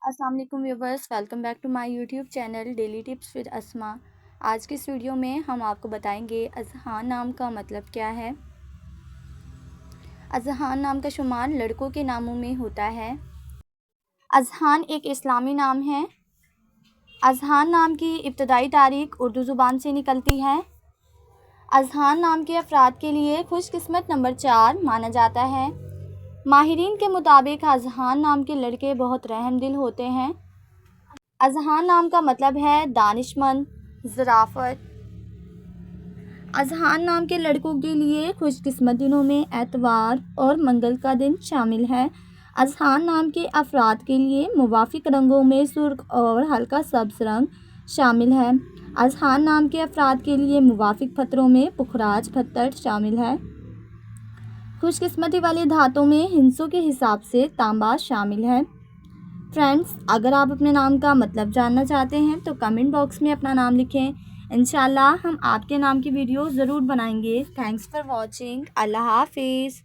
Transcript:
अस्सलाम वालेकुम viewers, welcome back to my YouTube channel daily tips with Asma. आज की इस वीडियो में हम आपको बताएंगे अज़हान नाम का मतलब क्या है। अज़हान नाम का शुमार लड़कों के नामों में होता है। अज़हान एक इस्लामी नाम है। अज़हान नाम की इब्तदाई तारीख उर्दू ज़ुबान से निकलती है। अज़हान नाम के अफराद के लिए खुशकिस्मत नंबर 4 माना जाता है। माहिरीन के मुताबिक अज़हान नाम के लड़के बहुत रहमदिल होते हैं। अज़हान नाम का मतलब है दानिशमंद, ज़राफ़त। अज़हान नाम के लड़कों के लिए खुशकिस्मत दिनों में एतवार और मंगल का दिन शामिल है। अज़हान नाम के अफराद के लिए मुवाफ़िक रंगों में सुर्ख और हल्का सब्ज़ रंग शामिल है। अज़हान नाम के अफराद के लिए मुवाफ़िक पत्थरों में पुखराज पत्थर शामिल है। खुशकिस्मती वाले धातों में हिंसों के हिसाब से तांबा शामिल है। फ्रेंड्स, अगर आप अपने नाम का मतलब जानना चाहते हैं तो कमेंट बॉक्स में अपना नाम लिखें। इंशाल्लाह हम आपके नाम की वीडियो ज़रूर बनाएंगे। Thanks for watching. अल्लाह हाफिज़।